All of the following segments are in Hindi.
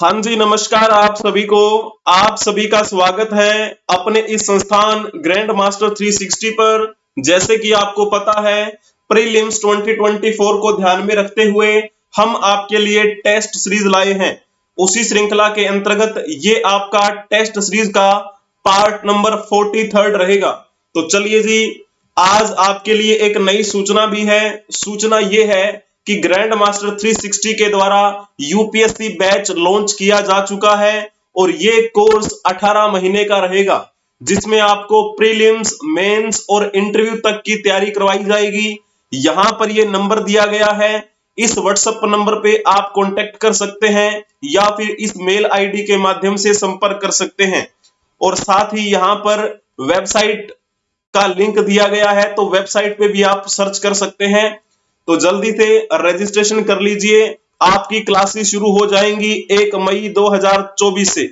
हाँ जी, नमस्कार आप सभी को। आप सभी का स्वागत है अपने इस संस्थान ग्रैंड मास्टर 360 पर। जैसे कि आपको पता है, प्रीलिम्स 2024 को ध्यान में रखते हुए हम आपके लिए टेस्ट सीरीज लाए हैं। उसी श्रृंखला के अंतर्गत ये आपका टेस्ट सीरीज का पार्ट नंबर 43 रहेगा। तो चलिए जी, आज आपके लिए एक नई सूचना भी है। सूचना ये है कि ग्रैंड मास्टर 360 के द्वारा यूपीएससी बैच लॉन्च किया जा चुका है और ये कोर्स 18 महीने का रहेगा, जिसमें आपको प्रीलिम्स, मेंस और इंटरव्यू तक की तैयारी करवाई जाएगी। यहां पर ये नंबर दिया गया है, इस व्हाट्सएप नंबर पे आप कांटेक्ट कर सकते हैं या फिर इस मेल आईडी के माध्यम से संपर्क कर सकते हैं। और साथ ही यहाँ पर वेबसाइट का लिंक दिया गया है, तो वेबसाइट पे भी आप सर्च कर सकते हैं। तो जल्दी से रजिस्ट्रेशन कर लीजिए, आपकी क्लासेस शुरू हो जाएंगी 1 मई 2024 से।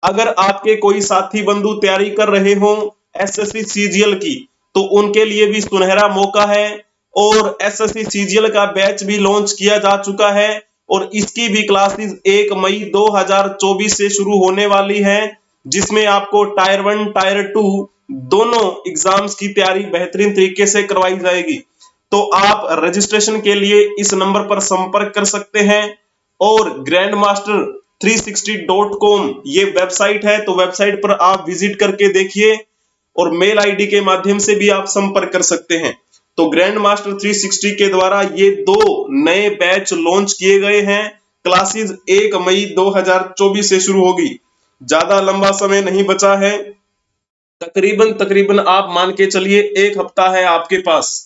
अगर आपके कोई साथी बंधु तैयारी कर रहे हो एसएससी सीजीएल की, तो उनके लिए भी सुनहरा मौका है। और एसएससी सीजीएल का बैच भी लॉन्च किया जा चुका है और इसकी भी क्लासेस 1 मई 2024 से शुरू होने वाली है, जिसमें आपको टायर 1 टायर 2 दोनों एग्जाम्स की तैयारी बेहतरीन तरीके से करवाई जाएगी। तो आप रजिस्ट्रेशन के लिए इस नंबर पर संपर्क कर सकते हैं। और ग्रैंड मास्टर 360.com ये वेबसाइट है, तो वेबसाइट पर आप विजिट करके देखिए और मेल आईडी के माध्यम से भी आप संपर्क कर सकते हैं। तो ग्रैंड मास्टर 360 के द्वारा ये दो नए बैच लॉन्च किए गए हैं। क्लासेस 1 मई 2024 से शुरू होगी। ज्यादा लंबा समय नहीं बचा है, तकरीबन तकरीबन आप मान के चलिए 1 हफ्ता है आपके पास।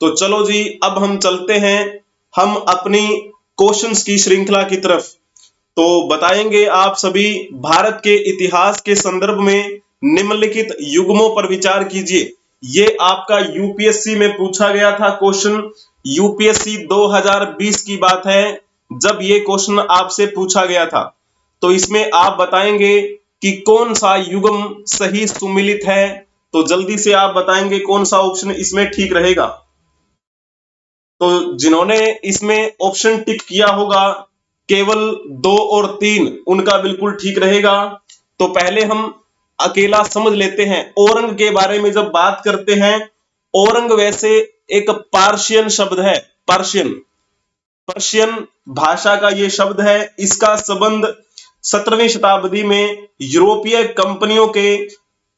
तो चलो जी, अब हम चलते हैं हम अपनी क्वेश्चंस की श्रृंखला की तरफ। तो बताएंगे आप सभी, भारत के इतिहास के संदर्भ में निम्नलिखित युग्मों पर विचार कीजिए। ये आपका यूपीएससी में पूछा गया था क्वेश्चन। यूपीएससी 2020 की बात है जब ये क्वेश्चन आपसे पूछा गया था। तो इसमें आप बताएंगे कि कौन सा युग्म सही सुमिलित है। तो जल्दी से आप बताएंगे कौन सा ऑप्शन इसमें ठीक रहेगा। तो जिन्होंने इसमें ऑप्शन टिक किया होगा केवल 2 और 3, उनका बिल्कुल ठीक रहेगा। तो पहले हम अकेला समझ लेते हैं। औरंग के बारे में जब बात करते हैं, औरंग वैसे एक पार्शियन शब्द है। पर्शियन पर्शियन भाषा का ये शब्द है। इसका संबंध 17वीं शताब्दी में यूरोपीय कंपनियों के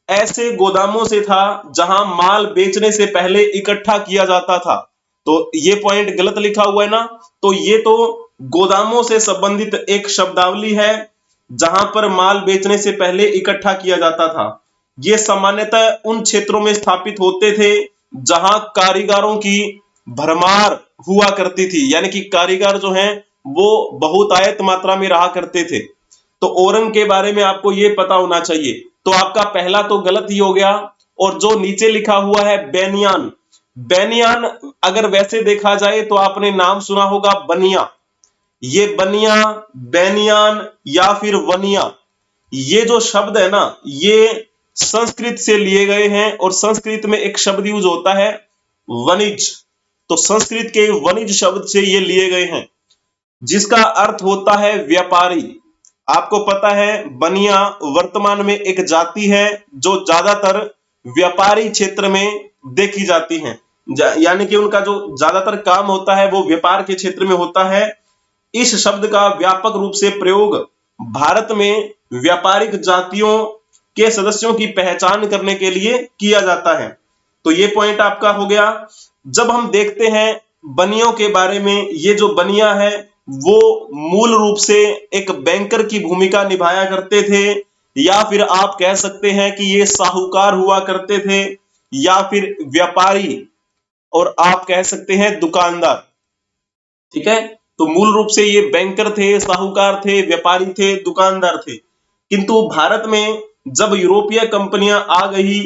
ऐसे गोदामों से था जहां माल बेचने से पहले इकट्ठा किया जाता था। तो ये पॉइंट गलत लिखा हुआ है ना, तो ये तो गोदामों से संबंधित एक शब्दावली है जहां पर माल बेचने से पहले इकट्ठा किया जाता था। ये सामान्यतः उन क्षेत्रों में स्थापित होते थे जहां कारीगरों की भरमार हुआ करती थी, यानी कि कारीगर जो हैं वो बहुतायत मात्रा में रहा करते थे। तो औरंग के बारे में आपको ये पता होना चाहिए। तो आपका पहला तो गलत ही हो गया। और जो नीचे लिखा हुआ है बेनियान, बेनियान अगर वैसे देखा जाए तो आपने नाम सुना होगा बनिया। ये बनिया, बेनियान या फिर वनिया, ये जो शब्द है ना, ये संस्कृत से लिए गए हैं। और संस्कृत में एक शब्द यूज होता है वनिज। तो संस्कृत के वनिज शब्द से ये लिए गए हैं, जिसका अर्थ होता है व्यापारी। आपको पता है बनिया वर्तमान में एक जाति है जो ज्यादातर व्यापारी क्षेत्र में देखी जाती है, यानी कि उनका जो ज्यादातर काम होता है वो व्यापार के क्षेत्र में होता है। इस शब्द का व्यापक रूप से प्रयोग भारत में व्यापारिक जातियों के सदस्यों की पहचान करने के लिए किया जाता है। तो ये पॉइंट आपका हो गया। जब हम देखते हैं बनियों के बारे में, ये जो बनिया है वो मूल रूप से एक बैंकर की भूमिका निभाया करते थे, या फिर आप कह सकते हैं कि ये साहूकार हुआ करते थे या फिर व्यापारी, और आप कह सकते हैं दुकानदार। ठीक है, तो मूल रूप से ये बैंकर थे, साहूकार थे, व्यापारी थे, दुकानदार थे। किंतु भारत में जब यूरोपीय कंपनियां आ गई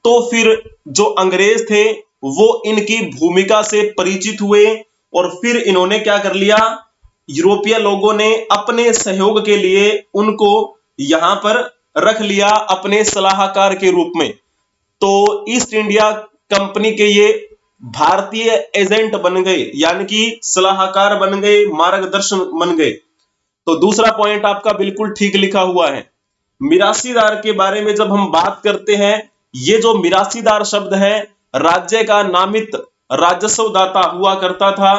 तो फिर जो अंग्रेज थे वो इनकी भूमिका से परिचित हुए और फिर इन्होंने क्या कर लिया, यूरोपीय लोगों ने अपने सहयोग के लिए उनको यहां पर रख लिया अपने सलाहकार के रूप में। तो ईस्ट इंडिया कंपनी के ये भारतीय एजेंट बन गए, यानी कि सलाहकार बन गए, मार्गदर्शन बन गए। तो दूसरा पॉइंट आपका बिल्कुल ठीक लिखा हुआ है। मिरासीदार के बारे में जब हम बात करते हैं, ये जो मिरासीदार शब्द है, राज्य का नामित राजस्व दाता हुआ करता था।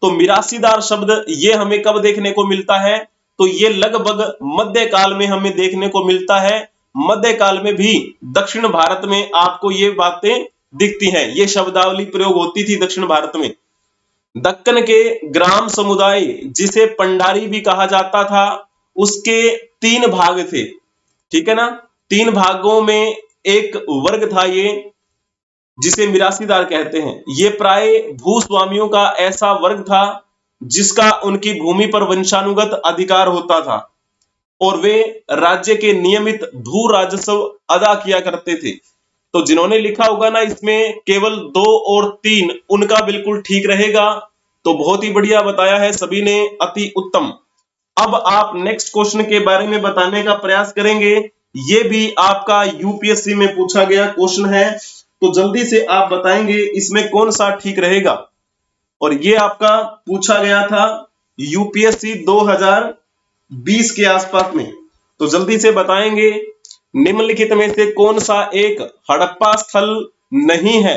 तो मिरासीदार शब्द ये हमें कब देखने को मिलता है? तो ये लगभग मध्यकाल में हमें देखने को मिलता है। मध्यकाल में भी दक्षिण भारत में आपको ये बातें दिखती हैं, ये शब्दावली प्रयोग होती थी दक्षिण भारत में। दक्कन के ग्राम समुदाय, जिसे पंडारी भी कहा जाता था, उसके 3 भाग थे, ठीक है ना। 3 भागों में एक वर्ग था ये, जिसे मिरासीदार कहते हैं। ये प्राय भूस्वामियों का ऐसा वर्ग था जिसका उनकी भूमि पर वंशानुगत अधिकार होता था और वे राज्य के नियमित भू राजस्व अदा किया करते थे। तो जिन्होंने लिखा होगा ना इसमें केवल 2 और 3, उनका बिल्कुल ठीक रहेगा। तो बहुत ही बढ़िया बताया है सभी ने, अति उत्तम। अब आप नेक्स्ट क्वेश्चन के बारे में बताने का प्रयास करेंगे। ये भी आपका यूपीएससी में पूछा गया क्वेश्चन है, तो जल्दी से आप बताएंगे इसमें कौन सा ठीक रहेगा। और ये आपका पूछा गया था यूपीएससी 2020 के आसपास में, तो जल्दी से बताएंगे निम्नलिखित में से कौन सा एक हड़प्पा स्थल नहीं है।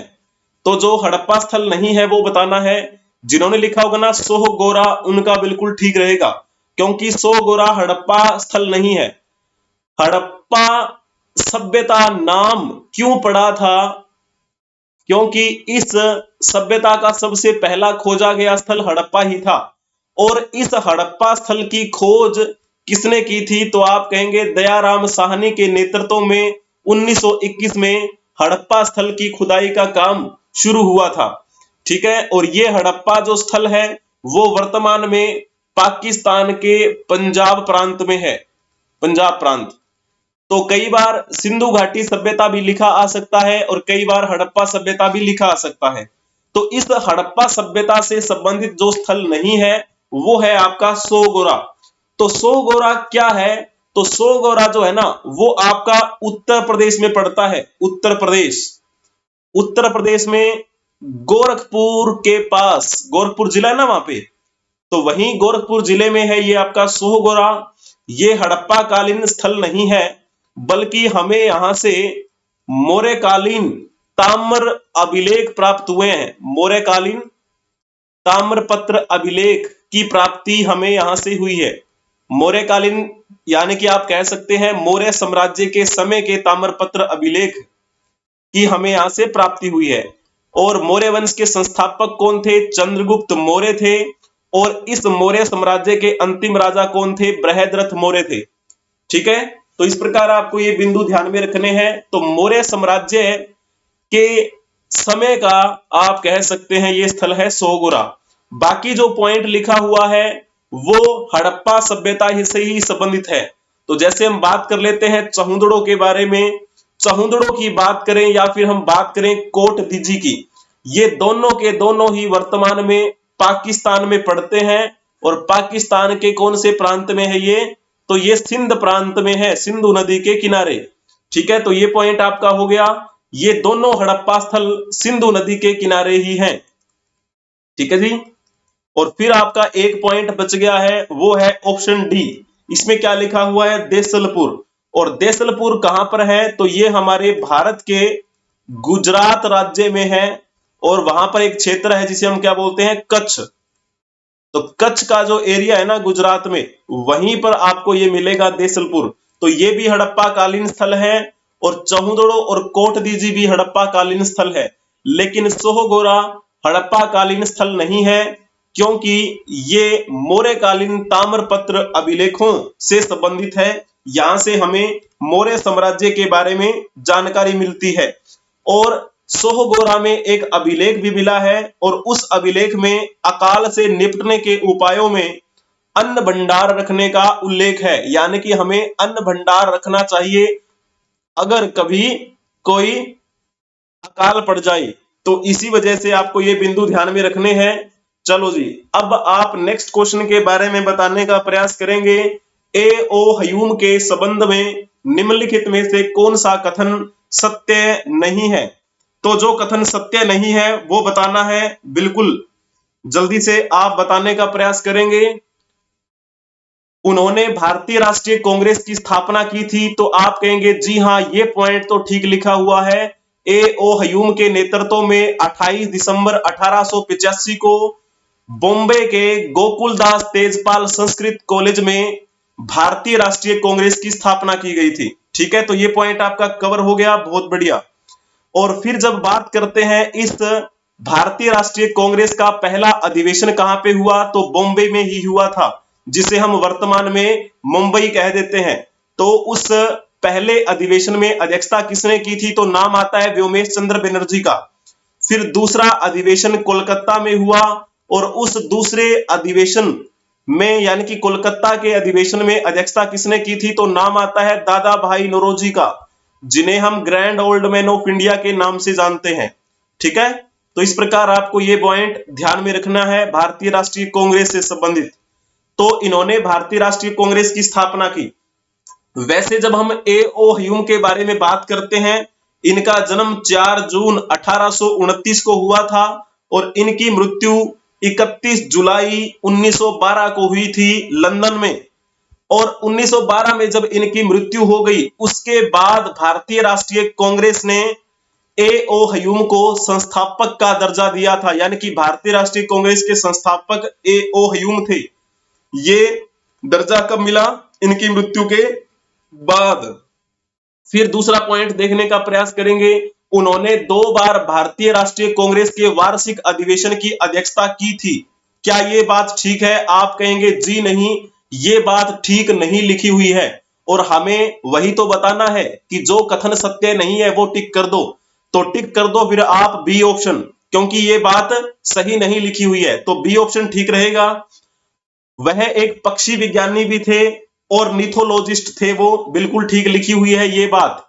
तो जो हड़प्पा स्थल नहीं है वो बताना है। जिन्होंने लिखा होगा ना सोहगोरा, उनका बिल्कुल ठीक रहेगा, क्योंकि सोहगोरा हड़प्पा स्थल नहीं है। हड़प्पा सभ्यता नाम क्यों पड़ा था? क्योंकि इस सभ्यता का सबसे पहला खोजा गया स्थल हड़प्पा ही था। और इस हड़प्पा स्थल की खोज किसने की थी? तो आप कहेंगे दयाराम साहनी के नेतृत्व में 1921 में हड़प्पा स्थल की खुदाई का काम शुरू हुआ था, ठीक है। और ये हड़प्पा जो स्थल है वो वर्तमान में पाकिस्तान के पंजाब प्रांत में है, पंजाब प्रांत। तो कई बार सिंधु घाटी सभ्यता भी लिखा आ सकता है और कई बार हड़प्पा सभ्यता भी लिखा आ सकता है। तो इस हड़प्पा सभ्यता से संबंधित जो स्थल नहीं है वो है आपका सोगोरा। तो सोगोरा क्या है? तो सोगोरा जो है ना वो आपका उत्तर प्रदेश में पड़ता है। उत्तर प्रदेश, उत्तर प्रदेश में गोरखपुर के पास, गोरखपुर जिला है ना वहां पे, तो वहीं गोरखपुर जिले में है ये आपका सोहगोरा। ये हड़प्पा कालीन स्थल नहीं है, बल्कि हमें यहां से मौर्यकालीन ताम्र अभिलेख प्राप्त हुए हैं। मौर्यकालीन ताम्रपत्र अभिलेख की प्राप्ति हमें यहां से हुई है। मौर्यकालीन यानी कि आप कह सकते हैं मौर्य साम्राज्य के समय के ताम्रपत्र अभिलेख की हमें यहां से प्राप्ति हुई है। और मौर्य वंश के संस्थापक कौन थे? चंद्रगुप्त मौर्य थे। और इस मौर्य साम्राज्य के अंतिम राजा कौन थे? बृहद्रथ मौर्य थे, ठीक है। तो इस प्रकार आपको ये बिंदु ध्यान में रखने हैं। तो मौर्य साम्राज्य के समय का आप कह सकते हैं ये स्थल है सोगोरा। बाकी जो पॉइंट लिखा हुआ है वो हड़प्पा सभ्यता से ही संबंधित है। तो जैसे हम बात कर लेते हैं चहुंदड़ों के बारे में, चहुंदड़ों की बात करें या फिर हम बात करें कोट दीजी की, ये दोनों के दोनों ही वर्तमान में पाकिस्तान में पड़ते हैं। और पाकिस्तान के कौन से प्रांत में है ये? तो ये सिंध प्रांत में है, सिंधु नदी के किनारे, ठीक है। तो ये पॉइंट आपका हो गया। ये दोनों हड़प्पा स्थल सिंधु नदी के किनारे ही हैं, ठीक है जी। और फिर आपका एक पॉइंट बच गया है, वो है ऑप्शन डी। इसमें क्या लिखा हुआ है? देसलपुर। और देसलपुर कहां पर है? तो ये हमारे भारत के गुजरात राज्य में है। और वहां पर एक क्षेत्र है जिसे हम क्या बोलते हैं? कच्छ। तो कच्छ का जो एरिया है ना गुजरात में, वहीं पर आपको ये मिलेगा देसलपुर। तो ये भी हड़प्पा कालीन स्थल है। और चहुंदड़ो और कोट दीजी भी हड़प्पा कालीन स्थल है। लेकिन सोहगोरा हड़प्पा कालीन स्थल नहीं है, क्योंकि ये मौर्यकालीन ताम्रपत्र अभिलेखों से संबंधित है। यहां से हमें मौर्य साम्राज्य के बारे में जानकारी मिलती है। और सोहगोरा में एक अभिलेख भी मिला है और उस अभिलेख में अकाल से निपटने के उपायों में अन्न भंडार रखने का उल्लेख है। यानी कि हमें अन्न भंडार रखना चाहिए अगर कभी कोई अकाल पड़ जाए। तो इसी वजह से आपको ये बिंदु ध्यान में रखने हैं। चलो जी, अब आप नेक्स्ट क्वेश्चन के बारे में बताने का प्रयास करेंगे। ए ओ हयूम के संबंध में निम्नलिखित में से कौन सा कथन सत्य नहीं है? तो जो कथन सत्य नहीं है वो बताना है। बिल्कुल जल्दी से आप बताने का प्रयास करेंगे। उन्होंने भारतीय राष्ट्रीय कांग्रेस की स्थापना की थी। तो आप कहेंगे जी हां, ये पॉइंट तो ठीक लिखा हुआ है। ए ओ ह्यूम के नेतृत्व में 28 दिसंबर 1885 को बॉम्बे के गोकुलदास तेजपाल संस्कृत कॉलेज में भारतीय राष्ट्रीय कांग्रेस की स्थापना की गई थी। ठीक है, तो ये पॉइंट आपका कवर हो गया, बहुत बढ़िया। और फिर जब बात करते हैं इस भारतीय राष्ट्रीय कांग्रेस का पहला अधिवेशन कहां पे हुआ, तो बॉम्बे में ही हुआ था, जिसे हम वर्तमान में मुंबई कह देते हैं। तो उस पहले अधिवेशन में अध्यक्षता किसने की थी, तो नाम आता है व्योमेश चंद्र बनर्जी का। फिर दूसरा अधिवेशन कोलकाता में हुआ, और उस दूसरे अधिवेशन में यानी कि कोलकाता के अधिवेशन में अध्यक्षता किसने की थी, तो नाम आता है दादा भाई नौरोजी का, जिन्हें हम grand old man of India के नाम से जानते हैं। ठीक है, तो इस प्रकार आपको ये पॉइंट ध्यान में रखना है भारतीय राष्ट्रीय कांग्रेस से संबंधित। तो इन्होंने भारतीय राष्ट्रीय कांग्रेस की स्थापना की। वैसे जब हम ए ओ ह्यूम के बारे में बात करते हैं, इनका जन्म 4 जून 1829 को हुआ था, और इनकी मृत्यु 31 जुलाई 1912 को हुई थी लंदन में। और 1912 में जब इनकी मृत्यु हो गई, उसके बाद भारतीय राष्ट्रीय कांग्रेस ने ए ओ ह्यूम को संस्थापक का दर्जा दिया था, यानी कि भारतीय राष्ट्रीय कांग्रेस के संस्थापक ए ओ ह्यूम थे। ये दर्जा कब मिला, इनकी मृत्यु के बाद। फिर दूसरा पॉइंट देखने का प्रयास करेंगे, उन्होंने 2 बार भारतीय राष्ट्रीय कांग्रेस के वार्षिक अधिवेशन की अध्यक्षता की थी। क्या ये बात ठीक है? आप कहेंगे जी नहीं, ये बात ठीक नहीं लिखी हुई है, और हमें वही तो बताना है कि जो कथन सत्य नहीं है वो टिक कर दो। तो टिक कर दो फिर आप बी ऑप्शन, क्योंकि ये बात सही नहीं लिखी हुई है, तो बी ऑप्शन ठीक रहेगा। वह एक पक्षी विज्ञानी भी थे और मिथोलॉजिस्ट थे, वो बिल्कुल ठीक लिखी हुई है ये बात।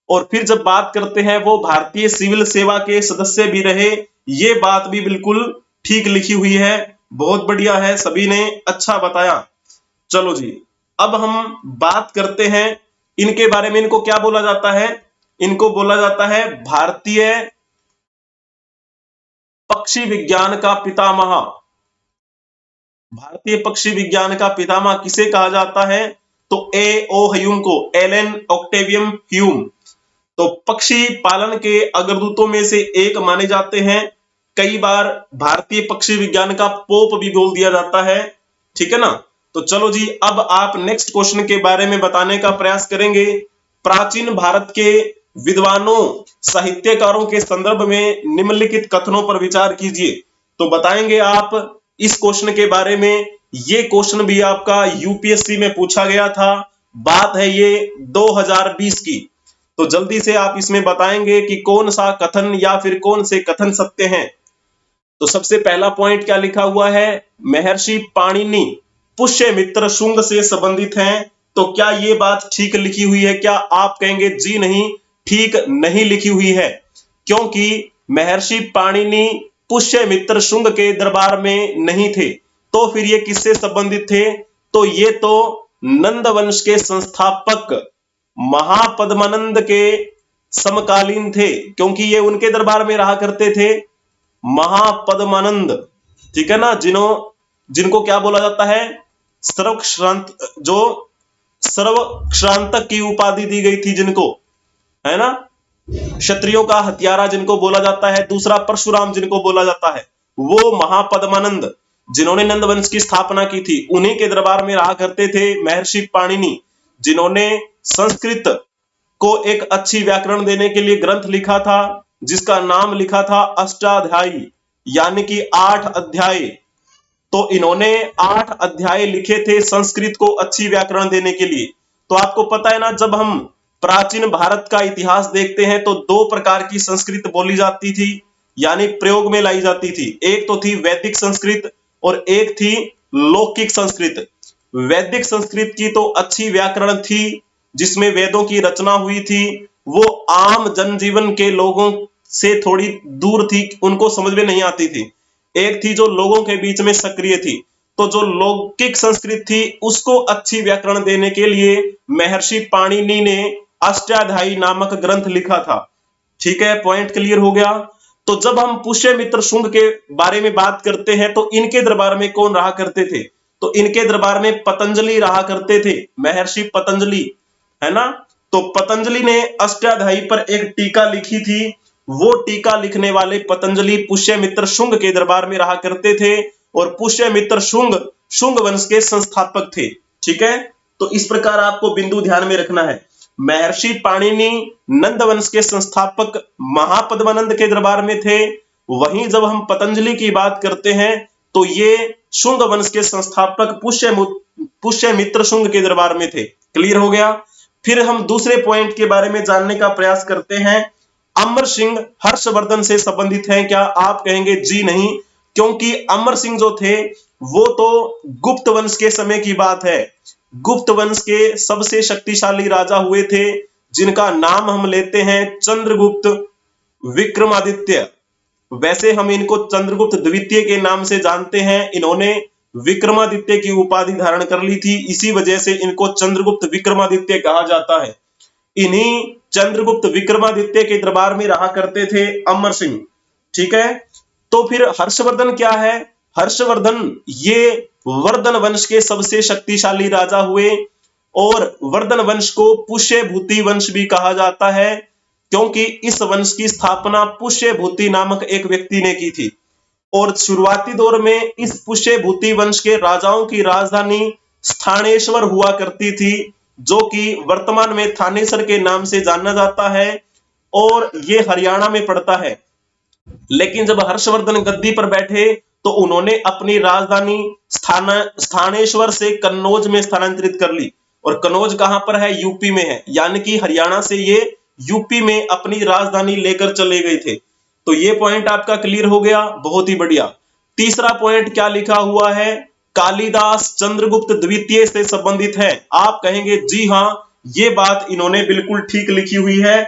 और फिर जब बात करते हैं, वो भारतीय सिविल सेवा के सदस्य भी रहे, ये बात भी बिल्कुल ठीक लिखी हुई है। बहुत बढ़िया है, सभी ने अच्छा बताया। चलो जी, अब हम बात करते हैं इनके बारे में। इनको क्या बोला जाता है? इनको बोला जाता है भारतीय पक्षी विज्ञान का पितामह। भारतीय पक्षी विज्ञान का पितामह किसे कहा जाता है? तो ए ओ ह्यूम को, एलन ऑक्टेवियम ह्यूम। तो पक्षी पालन के अग्रदूतों में से एक माने जाते हैं। कई बार भारतीय पक्षी विज्ञान का पोप भी बोल दिया जाता है। ठीक है ना? तो चलो जी, अब आप नेक्स्ट क्वेश्चन के बारे में बताने का प्रयास करेंगे। प्राचीन भारत के विद्वानों, साहित्यकारों के संदर्भ में निम्नलिखित कथनों पर विचार कीजिए। तो बताएंगे आप इस क्वेश्चन के बारे में। ये क्वेश्चन भी आपका यूपीएससी में पूछा गया था। बात है ये 2020 की। तो जल्दी से आप इसमें बताएंगे कि कौन सा कथन या फिर कौन से कथन सत्य हैं। तो सबसे पहला पॉइंट क्या लिखा हुआ है? महर्षि पाणिनि पुष्यमित्र शुंग से संबंधित हैं। तो क्या ये बात ठीक लिखी हुई है? क्या आप कहेंगे जी नहीं, ठीक नहीं लिखी हुई है, क्योंकि महर्षि पाणिनि पुष्यमित्र शुंग के दरबार में नहीं थे। तो फिर ये किससे संबंधित थे? तो ये तो नंद वंश के संस्थापक महापद्मानंद के समकालीन थे, क्योंकि ये उनके दरबार में रहा करते थे, महापद्मानंद। ठीक है ना? जिनको क्या बोला जाता है? सर्वश्रांत, जो सर्वश्रांतक की उपाधि दी गई थी जिनको, है ना? क्षत्रियों का हत्यारा जिनको बोला जाता है। दूसरा परशुराम जिनको बोला जाता है, वो महापद्मानंद जिन्होंने नंद वंश की स्थापना की थी, उन्हीं के दरबार में रहा करते थे महर्षि पाणिनि, जिन्होंने संस्कृत को एक अच्छी व्याकरण देने के लिए ग्रंथ लिखा था, जिसका नाम लिखा था अष्टाध्यायी, यानी कि 8 अध्याय। तो इन्होंने 8 अध्याय लिखे थे संस्कृत को अच्छी व्याकरण देने के लिए। तो आपको पता है ना, जब हम प्राचीन भारत का इतिहास देखते हैं तो 2 प्रकार की संस्कृत बोली जाती थी, यानी प्रयोग में लाई जाती थी। एक तो थी वैदिक संस्कृत और एक थी लौकिक संस्कृत। वैदिक संस्कृत की तो अच्छी व्याकरण थी, जिसमें वेदों की रचना हुई थी, वो आम जनजीवन के लोगों से थोड़ी दूर थी, उनको समझ में नहीं आती थी। एक थी जो लोगों के बीच में सक्रिय थी। तो जो लौकिक संस्कृत थी, उसको अच्छी व्याकरण देने के लिए महर्षि पाणिनि ने अष्टाध्यायी नामक ग्रंथ लिखा था। ठीक है, पॉइंट क्लियर हो गया। तो जब हम पुष्यमित्र शुंग के बारे में बात करते हैं, तो इनके दरबार में कौन रहा करते थे? तो इनके दरबार में पतंजलि रहा करते थे, महर्षि पतंजलि, है ना। तो पतंजलि ने अष्टाध्यायी पर एक टीका लिखी थी। वो टीका लिखने वाले पतंजलि पुष्यमित्र शुंग के दरबार में रहा करते थे और पुष्यमित्र शुंग शुंग वंश के संस्थापक थे। ठीक है, तो इस प्रकार आपको बिंदु ध्यान में रखना है। महर्षि पाणिनि नंद वंश के संस्थापक महापद्मानंद के दरबार में थे। वहीं जब हम पतंजलि की बात करते हैं तो ये शुंग वंश के संस्थापक पुष्यमित्र शुंग के दरबार में थे। क्लियर हो गया। फिर हम दूसरे पॉइंट के बारे में जानने का प्रयास करते हैं। अमर सिंह हर्षवर्धन से संबंधित हैं क्या? आप कहेंगे जी नहीं, क्योंकि अमर सिंह जो थे वो तो गुप्त वंश के समय की बात है। गुप्त वंश के सबसे शक्तिशाली राजा हुए थे, जिनका नाम हम लेते हैं चंद्रगुप्त विक्रमादित्य। वैसे हम इनको चंद्रगुप्त द्वितीय के नाम से जानते हैं। इन्होंने विक्रमादित्य की उपाधि धारण कर ली थी, इसी वजह से इनको चंद्रगुप्त विक्रमादित्य कहा जाता है। इन्हीं चंद्रगुप्त विक्रमादित्य के दरबार में रहा करते थे अमर सिंह। ठीक है, तो फिर हर्षवर्धन क्या है? हर्षवर्धन ये वर्धन वंश के सबसे शक्तिशाली राजा हुए और वर्धन वंश को पुष्यभूति वंश भी कहा जाता है, क्योंकि इस वंश की स्थापना पुष्यभूति नामक एक व्यक्ति ने की थी। और शुरुआती दौर में इस पुष्यभूति वंश के राजाओं की राजधानी स्थानेश्वर हुआ करती थी, जो कि वर्तमान में थानेसर के नाम से जाना जाता है और ये हरियाणा में पड़ता है। लेकिन जब हर्षवर्धन गद्दी पर बैठे तो उन्होंने अपनी राजधानी स्थानेश्वर से कन्नौज में स्थानांतरित कर ली। और कन्नौज कहां पर है? यूपी में है, यानी कि हरियाणा से ये यूपी में अपनी राजधानी लेकर चले गए थे। तो ये पॉइंट आपका क्लियर हो गया, बहुत ही बढ़िया। तीसरा पॉइंट क्या लिखा हुआ है? कालिदास चंद्रगुप्त द्वितीय से संबंधित है। आप कहेंगे जी हां, ये बात इन्होंने बिल्कुल ठीक लिखी हुई है,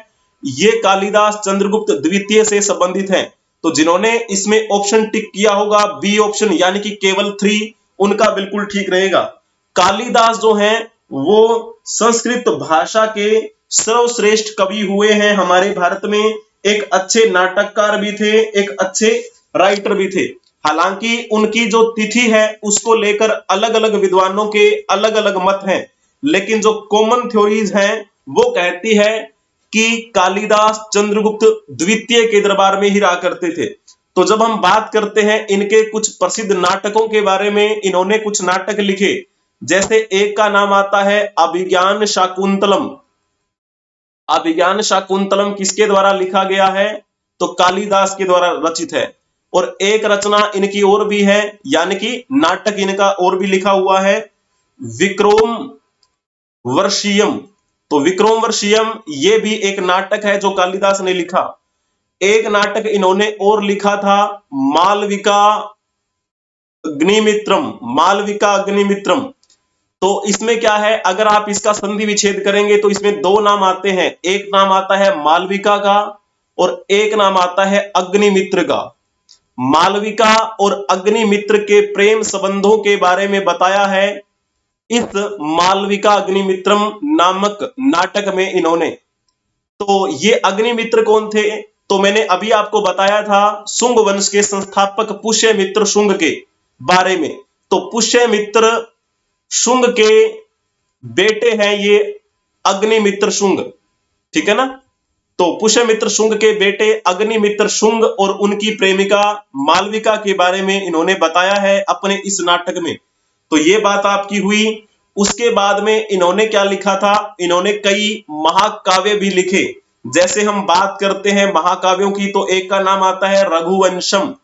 ये कालिदास चंद्रगुप्त द्वितीय से संबंधित है। तो जिन्होंने इसमें ऑप्शन टिक किया होगा बी ऑप्शन, यानी कि केवल 3, उनका बिल्कुल ठीक रहेगा। कालिदास जो हैं वो संस्कृत भाषा के सर्वश्रेष्ठ कवि हुए हैं हमारे भारत में। एक अच्छे नाटककार भी थे, एक अच्छे राइटर भी थे। हालांकि उनकी जो तिथि है उसको लेकर अलग अलग विद्वानों के अलग अलग मत हैं, लेकिन जो कॉमन थ्योरीज हैं वो कहती है कि कालिदास चंद्रगुप्त द्वितीय के दरबार में ही रहा करते थे। तो जब हम बात करते हैं इनके कुछ प्रसिद्ध नाटकों के बारे में, इन्होंने कुछ नाटक लिखे, जैसे एक का नाम आता है अभिज्ञान शाकुंतलम। अभिज्ञान शाकुंतलम किसके द्वारा लिखा गया है? तो कालिदास के द्वारा रचित है। और एक रचना इनकी और भी है, यानी कि नाटक इनका और भी लिखा हुआ है, विक्रम वर्षीयम। तो विक्रम वर्षीयम ये भी एक नाटक है जो कालिदास ने लिखा। एक नाटक इन्होंने और लिखा था मालविका अग्निमित्रम। मालविका अग्निमित्रम, तो इसमें क्या है, अगर आप इसका संधि विच्छेद करेंगे तो इसमें दो नाम आते हैं। एक नाम आता है मालविका का और एक नाम आता है अग्निमित्र का। मालविका और अग्निमित्र के प्रेम संबंधों के बारे में बताया है इस मालविका अग्निमित्रम नामक नाटक में इन्होंने। तो ये अग्निमित्र कौन थे? तो मैंने अभी आपको बताया था शुंग वंश के संस्थापक पुष्यमित्र शुंग के बारे में। तो पुष्यमित्र शुंग के बेटे हैं ये अग्निमित्र शुंग, ठीक है ना। तो पुष्यमित्र शुंग के बेटे अग्निमित्र शुंग और उनकी प्रेमिका मालविका के बारे में इन्होंने बताया है अपने इस नाटक में। तो ये बात आपकी हुई। उसके बाद में इन्होंने क्या लिखा था? इन्होंने कई महाकाव्य भी लिखे। जैसे हम बात करते हैं महाकाव्यों की, तो एक का नाम आता है रघुवंशम।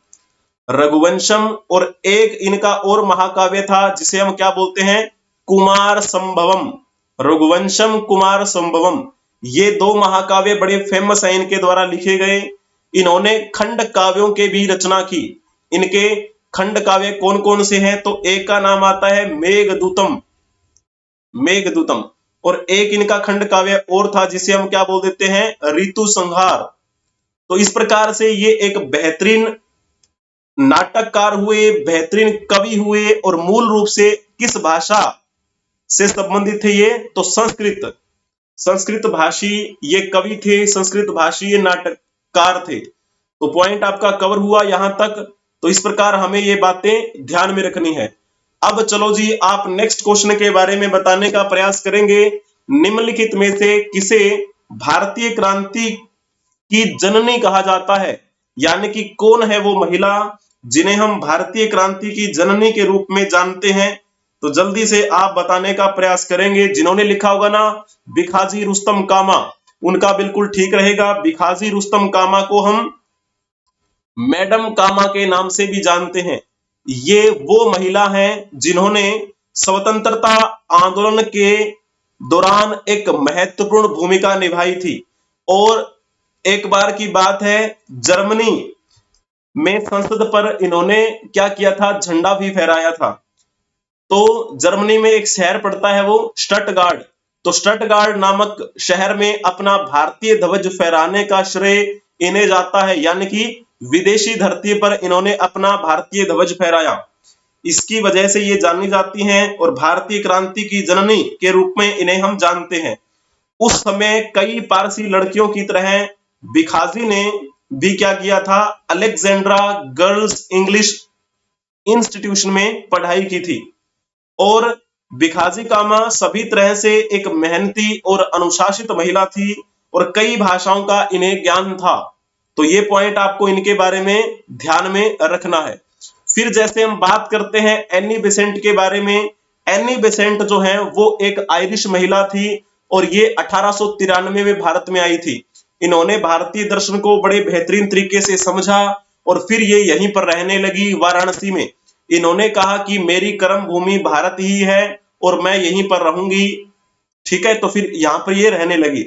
रघुवंशम, और एक इनका और महाकाव्य था जिसे हम क्या बोलते हैं? कुमार संभवम। रघुवंशम, कुमार संभवम, ये दो महाकाव्य बड़े फेमस हैं, इनके द्वारा लिखे गए। इन्होंने खंड काव्यों के भी रचना की। इनके खंड काव्य कौन कौन से हैं? तो एक का नाम आता है मेघदूतम। मेघदूतम, और एक इनका खंड काव्य और था जिसे हम क्या बोल देते हैं? ऋतु संहार। तो इस प्रकार से ये एक बेहतरीन नाटककार हुए, बेहतरीन कवि हुए, और मूल रूप से किस भाषा से संबंधित थे ये? तो संस्कृत। संस्कृत भाषी ये कवि थे, संस्कृत भाषी ये नाटककार थे। तो पॉइंट आपका कवर हुआ यहां तक। तो इस प्रकार हमें ये बातें ध्यान में रखनी है। अब चलो जी, आप नेक्स्ट क्वेश्चन के बारे में बताने का प्रयास करेंगे। निम्नलिखित में से किसे भारतीय क्रांति की जननी कहा जाता है? यानी कि कौन है वो महिला जिन्हें हम भारतीय क्रांति की जननी के रूप में जानते हैं? तो जल्दी से आप बताने का प्रयास करेंगे। जिन्होंने लिखा होगा ना भिखाजी रुस्तम कामा, उनका बिल्कुल ठीक रहेगा। भिखाजी रुस्तम कामा को हम मैडम कामा के नाम से भी जानते हैं। ये वो महिला हैं जिन्होंने स्वतंत्रता आंदोलन के दौरान एक महत्वपूर्ण भूमिका निभाई थी। और एक बार की बात है, जर्मनी में संसद पर इन्होंने क्या किया था, झंडा भी फहराया था। तो जर्मनी में एक शहर पड़ता है वो स्टटगार्ड, तो स्टटगार्ड नामक शहर में अपना भारतीय ध्वज फहराने का श्रेय इन्हें जाता है। यानी कि विदेशी धरती पर इन्होंने अपना भारतीय ध्वज फहराया, इसकी वजह से ये जानी जाती हैं और भारतीय क्रांति की जननी के रूप में इन्हें हम जानते हैं। उस समय कई पारसी लड़कियों की तरह भिखाजी ने भी क्या किया था, अलेक्जेंड्रा गर्ल्स इंग्लिश इंस्टीट्यूशन में पढ़ाई की थी। और भिखाजी कामा सभी तरह से एक मेहनती और अनुशासित महिला थी और कई भाषाओं का इन्हें ज्ञान था। तो ये पॉइंट आपको इनके बारे में ध्यान में रखना है। फिर जैसे हम बात करते हैं एनी बेसेंट के बारे में। एनी बेसेंट जो है वो एक आयरिश महिला थी और ये 1893 में भारत में आई थी। इन्होंने भारतीय दर्शन को बड़े बेहतरीन तरीके से समझा और फिर ये यहीं पर रहने लगी वाराणसी में। इन्होंने कहा कि मेरी कर्म भूमि भारत ही है और मैं यहीं पर रहूंगी। ठीक है, तो फिर यहाँ पर ये रहने लगी।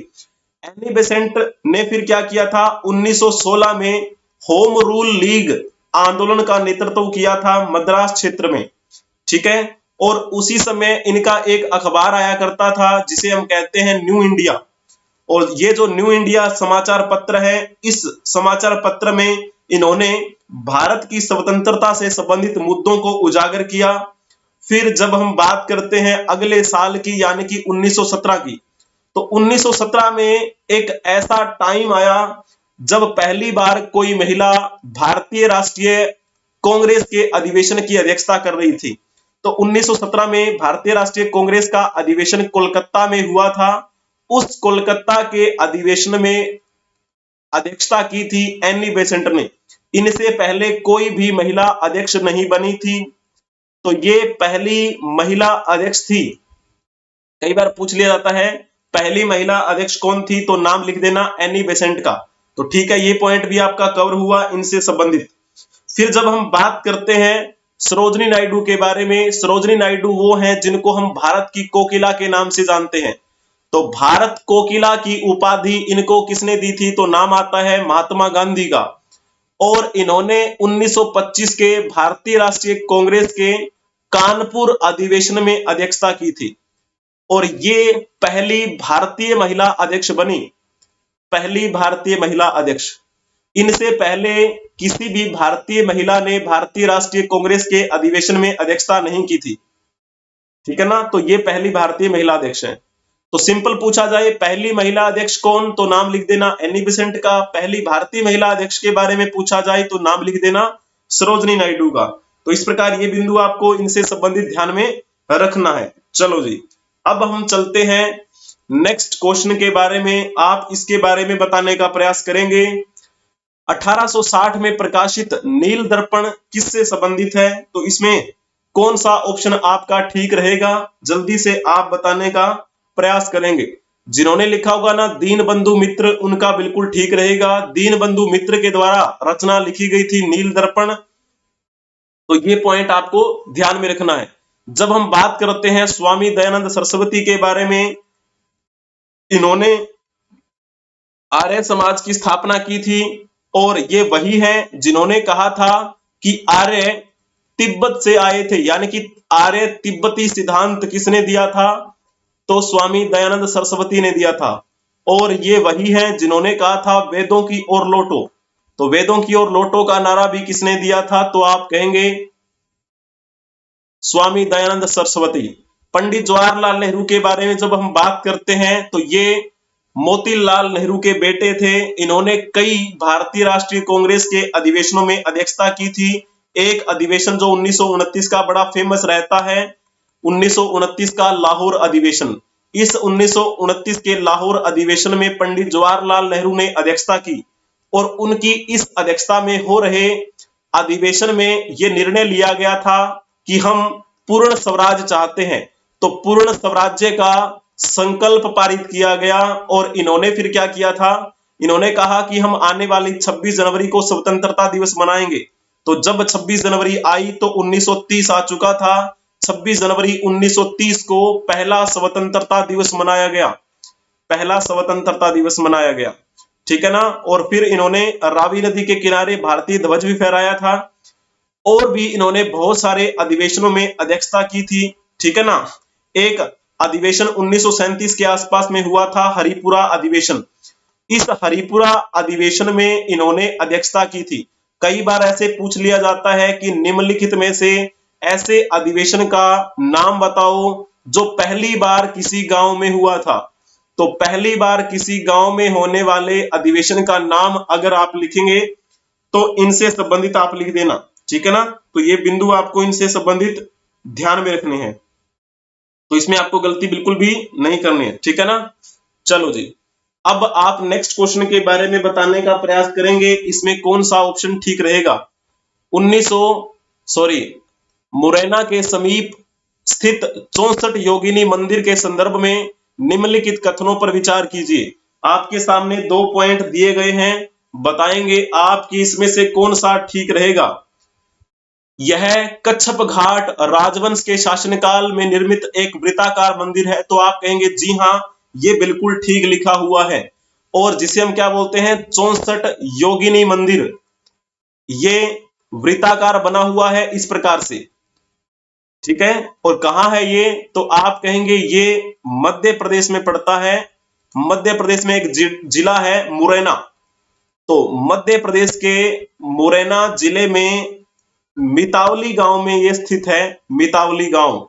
एनी बेसेंट ने फिर क्या किया था, 1916 में होम रूल लीग आंदोलन का नेतृत्व किया था मद्रास क्षेत्र में। ठीक है, और उसी समय इनका एक अखबार आया करता था जिसे हम कहते हैं न्यू इंडिया। और ये जो न्यू इंडिया समाचार पत्र है, इस समाचार पत्र में इन्होंने भारत की स्वतंत्रता से संबंधित मुद्दों को उजागर किया। फिर जब हम बात करते हैं अगले साल की यानी कि 1917 की, तो 1917 में एक ऐसा टाइम आया जब पहली बार कोई महिला भारतीय राष्ट्रीय कांग्रेस के अधिवेशन की अध्यक्षता कर रही थी। तो 1917 में भारतीय राष्ट्रीय कांग्रेस का अधिवेशन कोलकाता में हुआ था। उस कोलकाता के अधिवेशन में अध्यक्षता की थी एनी बेसेंट ने। इनसे पहले कोई भी महिला अध्यक्ष नहीं बनी थी, तो ये पहली महिला अध्यक्ष थी। कई बार पूछ लिया जाता है पहली महिला अध्यक्ष कौन थी, तो नाम लिख देना एनी बेसेंट का। तो ठीक है, ये पॉइंट भी आपका कवर हुआ इनसे संबंधित। फिर जब हम बात करते हैं सरोजनी नायडू के बारे में, सरोजनी नायडू वो हैं जिनको हम भारत की कोकिला के नाम से जानते हैं। तो भारत कोकिला की उपाधि इनको किसने दी थी, तो नाम आता है महात्मा गांधी का। और इन्होंने 1925 के भारतीय राष्ट्रीय कांग्रेस के कानपुर अधिवेशन में अध्यक्षता की थी और ये पहली भारतीय महिला अध्यक्ष बनी, पहली भारतीय महिला अध्यक्ष। इनसे पहले किसी भी भारतीय महिला ने भारतीय राष्ट्रीय कांग्रेस के अधिवेशन में अध्यक्षता नहीं की थी। ठीक है ना, तो ये पहली भारतीय महिला अध्यक्ष है। तो सिंपल पूछा जाए पहली महिला अध्यक्ष कौन, तो नाम लिख देना एनी बेसेंट का। पहली भारतीय महिला अध्यक्ष के बारे में पूछा जाए तो नाम लिख देना सरोजनी नायडू का। तो इस प्रकार ये बिंदु आपको इनसे संबंधित ध्यान में रखना है। चलो जी, अब हम चलते हैं नेक्स्ट क्वेश्चन के बारे में। आप इसके बारे में बताने का प्रयास करेंगे। 1860 में प्रकाशित नील दर्पण किससे संबंधित है, तो इसमें कौन सा ऑप्शन आपका ठीक रहेगा, जल्दी से आप बताने का प्रयास करेंगे। जिन्होंने लिखा होगा ना दीन बंधु मित्र, उनका बिल्कुल ठीक रहेगा। दीन बंधु मित्र के द्वारा रचना लिखी गई थी नील दर्पण। तो ये पॉइंट आपको ध्यान में रखना है। जब हम बात करते हैं स्वामी दयानंद सरस्वती के बारे में, इन्होंने आर्य समाज की स्थापना की थी और ये वही हैं जिन्होंने कहा था कि आर्य तिब्बत से आए थे। यानी कि आर्य तिब्बती सिद्धांत किसने दिया था, तो स्वामी दयानंद सरस्वती ने दिया था। और ये वही हैं जिन्होंने कहा था वेदों की ओर लौटो। तो वेदों की ओर लौटो का नारा भी किसने दिया था, तो आप कहेंगे स्वामी दयानंद सरस्वती। पंडित जवाहरलाल नेहरू के बारे में जब हम बात करते हैं तो ये मोतीलाल नेहरू के बेटे थे। इन्होंने कई भारतीय राष्ट्रीय कांग्रेस के अधिवेशनों में अध्यक्षता की थी। एक अधिवेशन जो 1929 का बड़ा फेमस रहता है, 1929 का लाहौर अधिवेशन। इस 1929 के लाहौर अधिवेशन में पंडित जवाहरलाल नेहरू ने अध्यक्षता की और उनकी इस अध्यक्षता में हो रहे अधिवेशन में यह निर्णय लिया गया था कि हम पूर्ण स्वराज चाहते हैं। तो पूर्ण स्वराज्य का संकल्प पारित किया गया और इन्होंने फिर क्या किया था, इन्होंने कहा कि हम आने वाली 26 जनवरी को स्वतंत्रता दिवस मनाएंगे। तो जब 26 जनवरी आई तो 1930 आ चुका था। 26 जनवरी 1930 को पहला स्वतंत्रता दिवस मनाया गया, पहला स्वतंत्रता दिवस मनाया गया, ठीक है ना। और फिर इन्होंने रावी नदी के किनारे भारतीय ध्वज भी फहराया था और भी इन्होंने बहुत सारे अधिवेशनों में अध्यक्षता की थी, ठीक है ना। एक अधिवेशन 1937 के आसपास में हुआ था, हरिपुरा अधिवेशन। इस हरिपुरा अधिवेशन में इन्होंने अध्यक्षता की थी। कई बार ऐसे पूछ लिया जाता है कि निम्नलिखित में से ऐसे अधिवेशन का नाम बताओ जो पहली बार किसी गांव में हुआ था। तो पहली बार किसी गांव में होने वाले अधिवेशन का नाम अगर आप लिखेंगे तो इनसे संबंधित आप लिख देना, ठीक है ना। तो ये बिंदु आपको इनसे संबंधित ध्यान में रखने हैं, तो इसमें आपको गलती बिल्कुल भी नहीं करनी है, ठीक है ना। चलो जी, अब आप नेक्स्ट क्वेश्चन के बारे में बताने का प्रयास करेंगे, इसमें कौन सा ऑप्शन ठीक रहेगा। 1900 मुरैना के समीप स्थित 64 योगिनी मंदिर के संदर्भ में निम्नलिखित कथनों पर विचार कीजिए। आपके सामने 2 पॉइंट दिए गए हैं, बताएंगे आप कि इसमें से कौन सा ठीक रहेगा। यह कच्छप घाट राजवंश के शासनकाल में निर्मित एक वृत्ताकार मंदिर है। तो आप कहेंगे जी हां, ये बिल्कुल ठीक लिखा हुआ है। और जिसे हम क्या बोलते हैं, 64 योगिनी मंदिर, ये वृत्ताकार बना हुआ है इस प्रकार से, ठीक है। और कहां है ये, तो आप कहेंगे ये मध्य प्रदेश में पड़ता है। मध्य प्रदेश में एक जिला है मुरैना। तो मध्य प्रदेश के मुरैना जिले में मितावली गांव में यह स्थित है। मितावली गांव,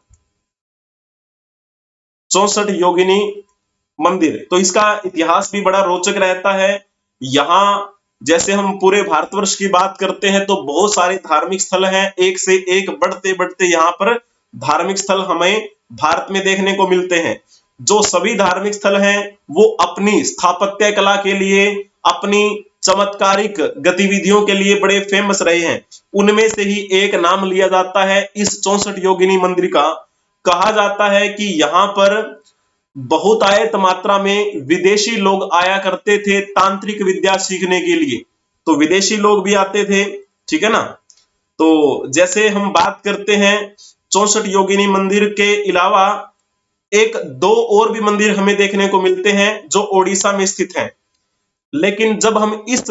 64 योगिनी मंदिर। तो इसका इतिहास भी बड़ा रोचक रहता है। यहां जैसे हम पूरे भारतवर्ष की बात करते हैं तो बहुत सारे धार्मिक स्थल हैं, एक से एक बढ़ते बढ़ते यहाँ पर धार्मिक स्थल हमें भारत में देखने को मिलते हैं। जो सभी धार्मिक स्थल हैं वो अपनी स्थापत्य कला के लिए, अपनी चमत्कारिक गतिविधियों के लिए बड़े फेमस रहे हैं। उनमें से ही एक नाम लिया जाता है इस 64 योगिनी मंदिर का। कहा जाता है कि यहाँ पर बहुतायत मात्रा में विदेशी लोग आया करते थे तांत्रिक विद्या सीखने के लिए। तो विदेशी लोग भी आते थे, ठीक है ना। तो जैसे हम बात करते हैं 64 योगिनी मंदिर के अलावा एक दो और भी मंदिर हमें देखने को मिलते हैं जो ओडिशा में स्थित हैं। लेकिन जब हम इस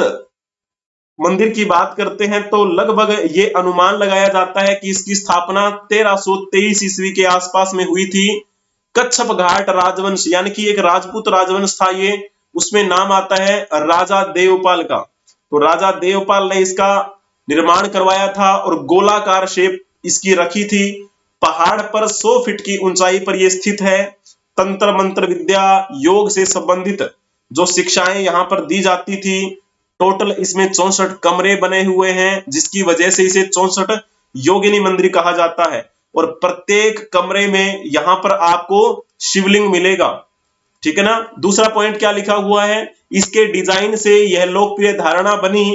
मंदिर की बात करते हैं तो लगभग ये अनुमान लगाया जाता है कि इसकी स्थापना 1323 ईस्वी के आसपास में हुई थी। कच्छप घाट राजवंश यानी कि एक राजपूत राजवंश था ये, उसमें नाम आता है राजा देवपाल का। तो राजा देवपाल ने इसका निर्माण करवाया था और गोलाकार शेप इसकी रखी थी। पहाड़ पर 100 फीट की ऊंचाई पर यह स्थित है। तंत्र मंत्र विद्या, योग से संबंधित जो शिक्षाएं यहाँ पर दी जाती थी। टोटल इसमें 64 कमरे बने हुए हैं, जिसकी वजह से इसे 64 योगिनी मंदिर कहा जाता है। और प्रत्येक कमरे में यहाँ पर आपको शिवलिंग मिलेगा, ठीक है ना। दूसरा पॉइंट क्या लिखा हुआ है, इसके डिजाइन से यह लोकप्रिय धारणा बनी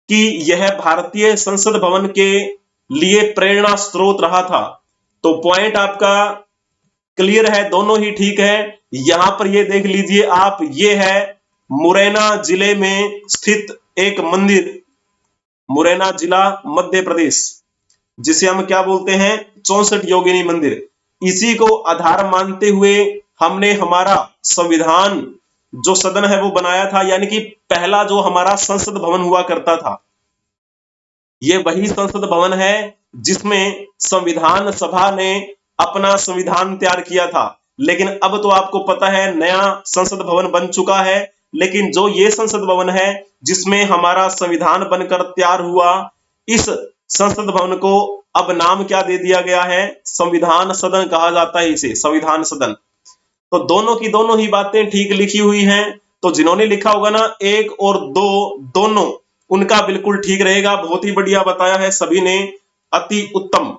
कि यह भारतीय संसद भवन के लिए प्रेरणा स्रोत रहा था। तो पॉइंट आपका क्लियर है, दोनों ही ठीक है। यहां पर ये देख लीजिए आप, ये है मुरैना जिले में स्थित एक मंदिर, मुरैना जिला मध्य प्रदेश, जिसे हम क्या बोलते हैं, 64 योगिनी मंदिर। इसी को आधार मानते हुए हमने हमारा संविधान जो सदन है वो बनाया था, यानी कि पहला जो हमारा संसद भवन हुआ करता था, ये वही संसद भवन है जिसमें संविधान सभा ने अपना संविधान तैयार किया था। लेकिन अब तो आपको पता है नया संसद भवन बन चुका है, लेकिन जो ये संसद भवन है जिसमें हमारा संविधान बनकर तैयार हुआ, इस संसद भवन को अब नाम क्या दे दिया गया है, संविधान सदन कहा जाता है इसे, संविधान सदन। तो दोनों की दोनों ही बातें ठीक लिखी हुई हैं। तो जिन्होंने लिखा होगा ना 1 और 2 दोनों, उनका बिल्कुल ठीक रहेगा। बहुत ही बढ़िया बताया है सभी ने, अति उत्तम।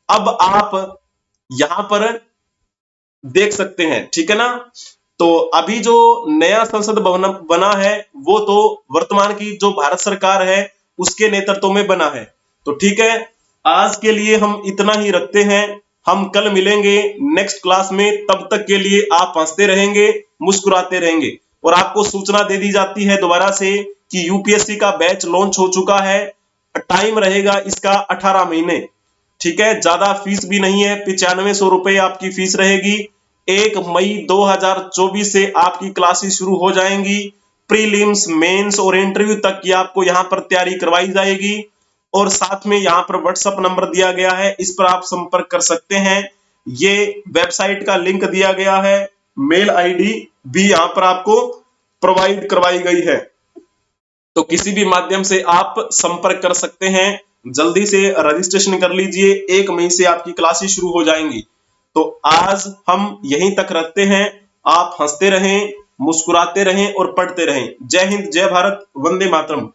अब आप यहां पर देख सकते हैं, ठीक है ना। तो अभी जो नया संसद भवन बना है वो तो वर्तमान की जो भारत सरकार है उसके नेतृत्व में बना है। तो ठीक है, आज के लिए हम इतना ही रखते हैं। हम कल मिलेंगे नेक्स्ट क्लास में, तब तक के लिए आप हंसते रहेंगे, मुस्कुराते रहेंगे। और आपको सूचना दे दी जाती है दोबारा से कि यूपीएससी का बैच लॉन्च हो चुका है। टाइम रहेगा इसका 18 महीने, ठीक है। ज्यादा फीस भी नहीं है, 9500 रुपए आपकी फीस रहेगी। 1 मई 2024 से आपकी क्लासेस शुरू हो जाएंगी। प्रीलिम्स, मेंस और इंटरव्यू तक की आपको यहाँ पर तैयारी करवाई जाएगी। और साथ में यहाँ पर व्हाट्सएप नंबर दिया गया है, इस पर आप संपर्क कर सकते हैं। ये वेबसाइट का लिंक दिया गया है, मेल आईडी भी यहाँ पर आपको प्रोवाइड करवाई गई है। तो किसी भी माध्यम से आप संपर्क कर सकते हैं। जल्दी से रजिस्ट्रेशन कर लीजिए, 1 मई से आपकी क्लासेस शुरू हो जाएंगी। तो आज हम यहीं तक रखते हैं। आप हंसते रहें, मुस्कुराते रहें और पढ़ते रहें। जय हिंद, जय भारत, वंदे मातरम।